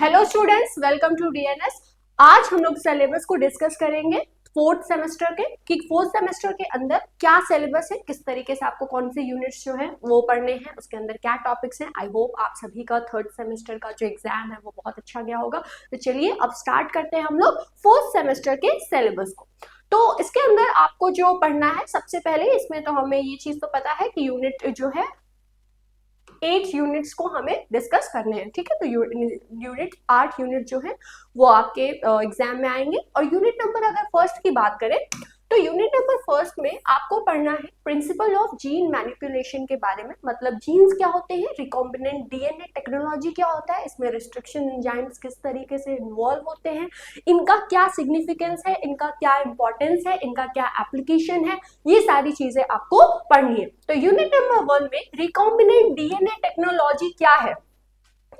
Hello students, welcome to DNS. आज हम लोग सिलेबस को डिस्कस करेंगे फोर्थ सेमेस्टर के कि फोर्थ सेमेस्टर के अंदर क्या सिलेबस है, किस तरीके से आपको कौन से यूनिट्स जो है वो पढ़ने हैं, उसके अंदर क्या टॉपिक्स हैं। आई होप आप सभी का थर्ड सेमेस्टर का जो एग्जाम है वो बहुत अच्छा गया होगा। तो चलिए अब स्टार्ट करते हैं हम लोग फोर्थ सेमेस्टर के सिलेबस को। तो इसके अंदर आपको जो पढ़ना है, सबसे पहले इसमें तो हमें ये चीज तो पता है कि यूनिट जो है 8 यूनिट्स को हमें डिस्कस करने हैं, ठीक है। तो यूनिट 8 यूनिट जो है वो आपके एग्जाम में आएंगे। और यूनिट नंबर अगर फर्स्ट की बात करें तो यूनिट नंबर फर्स्ट में आपको पढ़ना है प्रिंसिपल ऑफ जीन मैनिपुलेशन के बारे में। मतलब जीन्स क्या होते हैं, रिकॉम्बिनेंट डीएनए टेक्नोलॉजी क्या होता है, इसमें रिस्ट्रिक्शन एंजाइम्स किस तरीके से इन्वॉल्व होते हैं, इनका क्या सिग्निफिकेंस है, इनका क्या इंपॉर्टेंस है, इनका क्या एप्लीकेशन है, ये सारी चीजें आपको पढ़नी है। तो यूनिट नंबर 1 में रिकॉम्बिनेंट डीएनए टेक्नोलॉजी क्या है,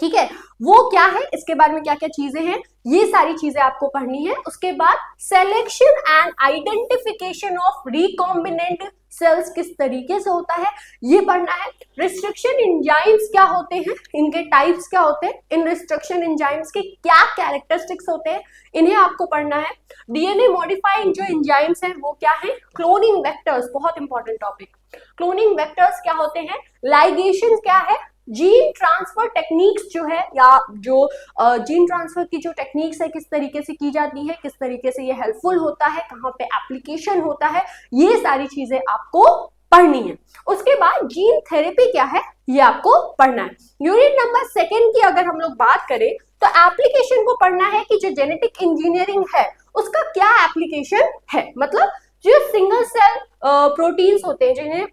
ठीक है, वो क्या है, इसके बारे में क्या क्या चीजें हैं, ये सारी चीजें आपको पढ़नी है। उसके बाद selection and identification of recombinant cells किस तरीके से होता है ये पढ़ना है। रिस्ट्रिक्शन एंजाइम्स क्या होते हैं, इनके टाइप्स क्या होते हैं, इन रिस्ट्रिक्शन एंजाइम्स के क्या कैरेक्टरिस्टिक्स होते हैं, इन्हें आपको पढ़ना है। डीएनए मॉडिफाइंग जो एंजाइम्स हैं वो क्या है, क्लोनिंग वेक्टर्स, बहुत इंपॉर्टेंट टॉपिक। क्लोनिंग वेक्टर्स क्या होते हैं, लाइगेशन क्या है, जीन ट्रांसफर टेक्निक्स जो है, या जो जीन ट्रांसफर की जो टेक्निक्स है किस तरीके से की जाती है, किस तरीके से ये हेल्पफुल होता है, कहाँ पे एप्लीकेशन होता है, ये सारी चीजें आपको पढ़नी है। उसके बाद जीन थेरेपी क्या है ये आपको पढ़ना है। यूनिट नंबर 2 की अगर हम लोग बात करें तो एप्लीकेशन को पढ़ना है कि जो जेनेटिक इंजीनियरिंग है उसका क्या एप्लीकेशन है। मतलब जो सिंगल सेल प्रोटीन्स होते हैं जिन्हें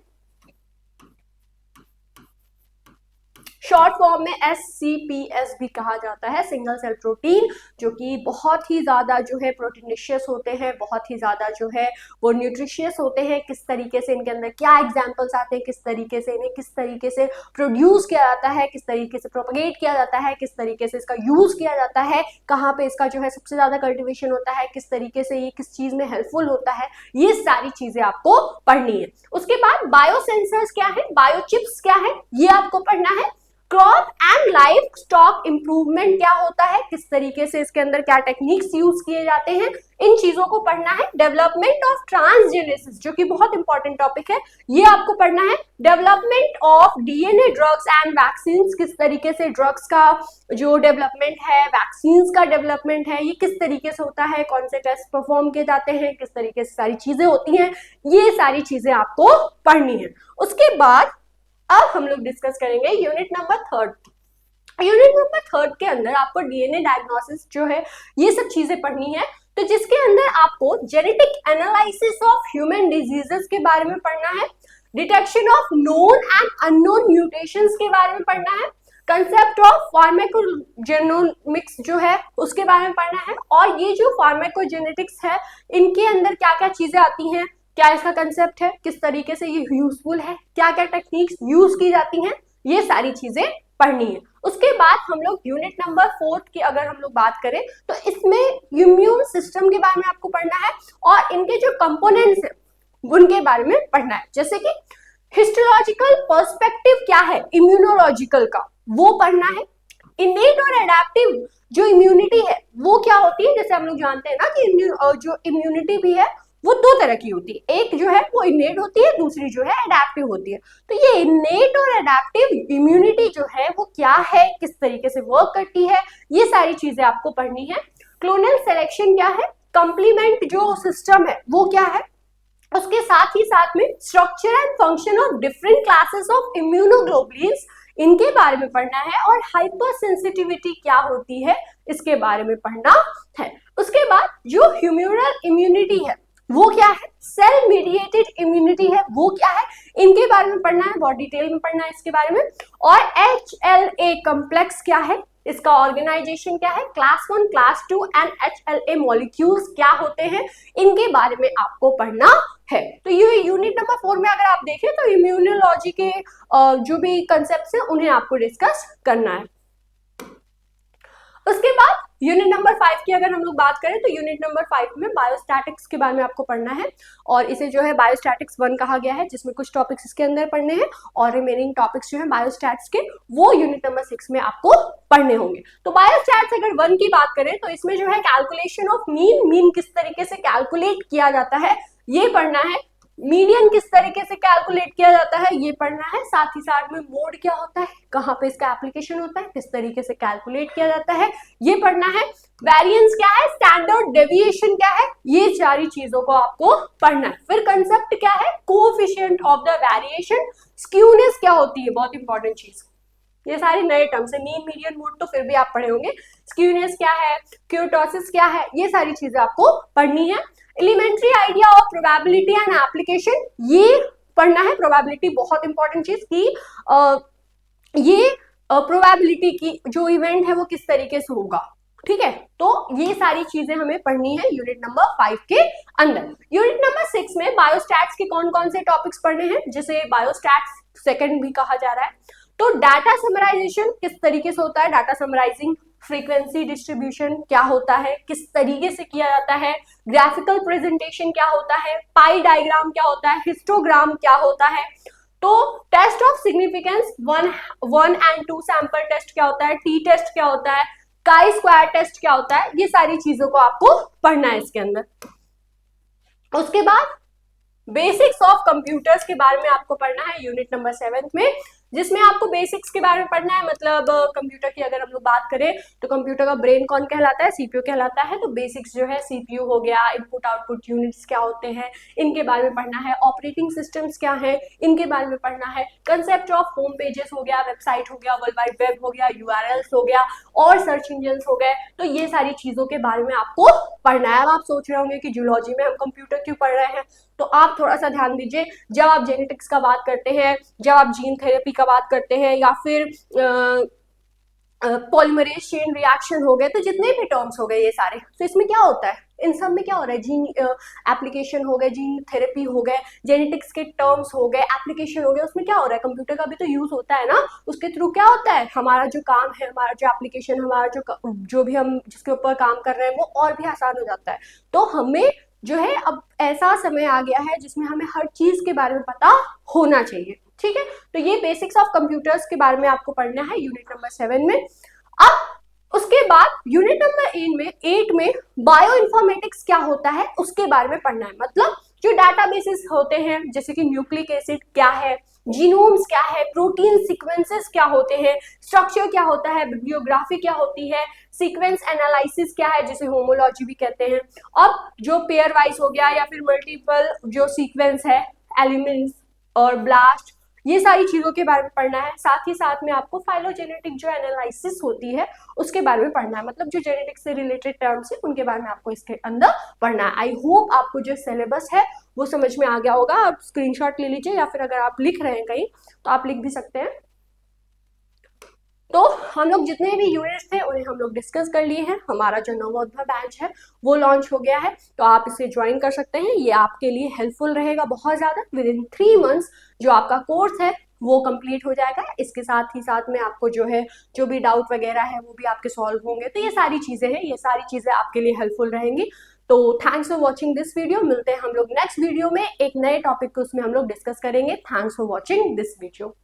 शॉर्ट फॉर्म में SCPS भी कहा जाता है, सिंगल सेल प्रोटीन, जो कि बहुत ही ज्यादा जो है प्रोटीनिशियस होते हैं, बहुत ही ज्यादा जो है वो न्यूट्रिशियस होते हैं। किस तरीके से इनके अंदर क्या एग्जांपल्स आते हैं, किस तरीके से इन्हें किस तरीके से प्रोड्यूस किया जाता है, किस तरीके से प्रोपगेट किया जाता है, किस तरीके से इसका यूज किया जाता है, कहाँ पे इसका जो है सबसे ज्यादा कल्टिवेशन होता है, किस तरीके से ये किस चीज में हेल्पफुल होता है, ये सारी चीजें आपको पढ़नी है। उसके बाद बायोसेंसर्स क्या है, बायोचिप्स क्या है, ये आपको पढ़ना है। Crop and life stock improvement क्या होता है, किस तरीके से इसके अंदर क्या टेक्निक्स यूज किए जाते हैं, इन चीजों को पढ़ना है। डेवलपमेंट ऑफ ट्रांसजेनेसिस जो कि बहुत इंपॉर्टेंट टॉपिक है, ये आपको पढ़ना है। Development of DNA drugs and vaccines, किस तरीके से ड्रग्स का जो डेवलपमेंट है, वैक्सीन्स का डेवलपमेंट है, ये किस तरीके से होता है, कौन से टेस्ट परफॉर्म किए जाते हैं, किस तरीके से सारी चीजें होती हैं, ये सारी चीजें आपको पढ़नी है। उसके बाद अब हम लोग डिस्कस करेंगे यूनिट नंबर 3। यूनिट नंबर 3 के अंदर आपको डीएनए डायग्नोसिस जो है ये सब चीजें पढ़नी है। तो जिसके अंदर आपको genetic analysis of human diseases के बारे में पढ़ना है, detection of known and unknown mutations के बारे में पढ़ना है, कंसेप्ट ऑफ फार्माकोजेनोमिक्स जो है उसके बारे में पढ़ना है। और ये जो फार्माकोजेनेटिक्स है इनके अंदर क्या क्या चीजें आती हैं, क्या इसका कंसेप्ट है, किस तरीके से ये यूजफुल है, क्या क्या टेक्निक्स यूज की जाती हैं, ये सारी चीजें पढ़नी है। उसके बाद हम लोग यूनिट नंबर 4 की अगर हम लोग बात करें तो इसमें इम्यून सिस्टम के बारे में आपको पढ़ना है और इनके जो कंपोनेंट्स हैं उनके बारे में पढ़ना है। जैसे कि हिस्टोलॉजिकल पर्सपेक्टिव क्या है इम्यूनोलॉजिकल का, वो पढ़ना है। इनेट और एडेप्टिव जो इम्यूनिटी है वो क्या होती है, जैसे हम लोग जानते हैं ना कि जो इम्यूनिटी भी है वो 2 तरह की होती है, एक जो है वो इनेट होती है, दूसरी जो है एडेप्टिव होती है। तो ये इनेट और एडेप्टिव इम्यूनिटी जो है वो क्या है, किस तरीके से वर्क करती है, ये सारी चीजें आपको पढ़नी है। क्लोनल सिलेक्शन क्या है, कंप्लीमेंट जो सिस्टम है वो क्या है, उसके साथ ही साथ में structure and function of different classes of immunoglobulins, इनके बारे में पढ़ना है। और हाइपर सेंसिटिविटी क्या होती है इसके बारे में पढ़ना है। उसके बाद जो ह्यूमरल इम्यूनिटी है वो क्या है, सेल मीडिएटेड इम्यूनिटी है वो क्या है, इनके बारे में पढ़ना है, बहुत डिटेल में पढ़ना है इसके बारे में। और HLA कॉम्प्लेक्स क्या है, इसका ऑर्गेनाइजेशन क्या है, class 1, class 2 and HLA molecules क्या होते हैं, इनके बारे में आपको पढ़ना है। तो ये यूनिट नंबर 4 में अगर आप देखें तो इम्यूनोलॉजी के जो भी कंसेप्ट्स हैं उन्हें आपको डिस्कस करना है। उसके बाद यूनिट नंबर 5 की अगर हम लोग बात करें तो यूनिट नंबर 5 में बायोस्टैटिक्स के बारे में आपको पढ़ना है और इसे जो है बायोस्टैटिक्स 1 कहा गया है, जिसमें कुछ टॉपिक्स इसके अंदर पढ़ने हैं और रिमेनिंग टॉपिक्स जो है बायोस्टैट्स के वो यूनिट नंबर 6 में आपको पढ़ने होंगे। तो बायोस्टैट्स अगर 1 की बात करें तो इसमें जो है कैलकुलेशन ऑफ मीन किस तरीके से कैलकुलेट किया जाता है ये पढ़ना है, मीडियन किस तरीके से कैलकुलेट किया जाता है ये पढ़ना है, साथ ही साथ में मोड क्या होता है, कहां पे इसका एप्लीकेशन होता है, किस तरीके से कैलकुलेट किया जाता है ये पढ़ना है, वेरिएंस क्या है, स्टैंडर्ड डेविएशन क्या है, ये सारी चीजों को आपको पढ़ना है। फिर कंसेप्ट क्या है, coefficient of the variation, skewness क्या होती है, बहुत इंपॉर्टेंट चीज, ये सारे नए टर्म्स है, मीन मीडियन मोड तो फिर भी आप पढ़े होंगे, स्क्यूनेस क्या है, क्यूटोसिस क्या है, ये सारी चीजें आपको पढ़नी है। Elementary idea of probability and application, ये पढ़ना है, प्रोबेबिलिटी बहुत इंपॉर्टेंट चीज की ये प्रोबेबिलिटी की जो इवेंट है वो किस तरीके से होगा, ठीक है, तो ये सारी चीजें हमें पढ़नी है यूनिट नंबर 5 के अंदर। यूनिट नंबर 6 में बायोस्टैट्स के कौन कौन से टॉपिक्स पढ़ने हैं, जिसे बायोस्टैट्स सेकंड भी कहा जा रहा है। तो डाटा समराइजेशन किस तरीके से होता है, डाटा समराइजिंग, फ्रीक्वेंसी डिस्ट्रीब्यूशन क्या होता है, किस तरीके से किया जाता है, ग्राफिकल प्रेजेंटेशन क्या होता है, पाई डायग्राम क्या होता है, हिस्टोग्राम क्या होता है, तो test of significance 1 and 2 sample test क्या होता है, टी टेस्ट क्या होता है, काई स्क्वायर टेस्ट क्या होता है, ये सारी चीजों को आपको पढ़ना है इसके अंदर। उसके बाद बेसिक्स ऑफ कंप्यूटर्स के बारे में आपको पढ़ना है यूनिट नंबर 7 में, जिसमें आपको बेसिक्स के बारे में पढ़ना है, मतलब कंप्यूटर की अगर हम लोग बात करें तो कंप्यूटर का ब्रेन कौन कहलाता है, सीपीयू कहलाता है, तो बेसिक्स जो है सीपीयू हो गया, इनपुट आउटपुट यूनिट्स क्या होते हैं इनके बारे में पढ़ना है, ऑपरेटिंग सिस्टम्स क्या है इनके बारे में पढ़ना है, कंसेप्ट ऑफ होम पेजेस हो गया, वेबसाइट हो गया, वर्ल्ड वाइड वेब हो गया, यूआरएल्स हो गया और सर्च इंजन हो गए, तो ये सारी चीजों के बारे में आपको पढ़ना है। अब आप सोच रहे होंगे कि जूलॉजी में हम कंप्यूटर क्यों पढ़ रहे हैं, तो आप थोड़ा सा ध्यान दीजिए, जब आप जेनेटिक्स का बात करते हैं, जब आप जीन थेरेपी का बात करते हैं या फिर पॉलीमरेज चेन रिएक्शन हो गए, तो जितने भी टर्म्स हो गए ये सारे, तो इसमें क्या होता है, इन सब में क्या हो रहा है, जीन एप्लीकेशन हो गए, जीन थेरेपी हो गए, जेनेटिक्स के टर्म्स हो गए, एप्लीकेशन हो गए, उसमें क्या हो रहा है, कंप्यूटर का भी तो यूज होता है ना, उसके थ्रू क्या होता है, हमारा जो काम है, हमारा जो एप्लीकेशन, हमारा जो भी हम जिसके ऊपर काम कर रहे हैं वो और भी आसान हो जाता है। तो हमें जो है अब ऐसा समय आ गया है जिसमें हमें हर चीज के बारे में पता होना चाहिए, ठीक है, तो ये बेसिक्स ऑफ कंप्यूटर्स के बारे में आपको पढ़ना है यूनिट नंबर 7 में। अब उसके बाद यूनिट नंबर 8 में बायो इन्फॉर्मेटिक्स क्या होता है उसके बारे में पढ़ना है, मतलब जो डाटाबेसेस होते हैं जैसे कि न्यूक्लिक एसिड क्या है, जीनोम्स क्या है, प्रोटीन सीक्वेंसेस क्या होते हैं, स्ट्रक्चर क्या होता है, बिब्लियोग्राफी क्या होती है, सीक्वेंस एनालिसिस क्या है जिसे होमोलॉजी भी कहते हैं, अब जो पेयर वाइज हो गया या फिर मल्टीपल जो सीक्वेंस है, एलिमेंट्स और ब्लास्ट, ये सारी चीजों के बारे में पढ़ना है। साथ ही साथ में आपको फाइलोजेनेटिक जो एनालिसिस होती है उसके बारे में पढ़ना है, मतलब जो जेनेटिक्स से रिलेटेड टर्म्स है उनके बारे में आपको इसके अंदर पढ़ना है। आई होप आपको जो सिलेबस है वो समझ में आ गया होगा, आप स्क्रीनशॉट ले लीजिए या फिर अगर आप लिख रहे हैं कहीं तो आप लिख भी सकते हैं। तो हम लोग जितने भी यूनिट्स थे उन्हें हम लोग डिस्कस कर लिए हैं, हमारा जो नवोदय बैच है वो लॉन्च हो गया है, तो आप इसे ज्वाइन कर सकते हैं, ये आपके लिए हेल्पफुल रहेगा बहुत ज़्यादा। विद इन 3 मंथ्स जो आपका कोर्स है वो कंप्लीट हो जाएगा, इसके साथ ही साथ में आपको जो है जो भी डाउट वगैरह है वो भी आपके सॉल्व होंगे, तो ये सारी चीज़ें हैं, ये सारी चीज़ें आपके लिए हेल्पफुल रहेंगी। तो thanks for watching this video, मिलते हैं हम लोग नेक्स्ट वीडियो में एक नए टॉपिक को उसमें हम लोग डिस्कस करेंगे। Thanks for watching this video.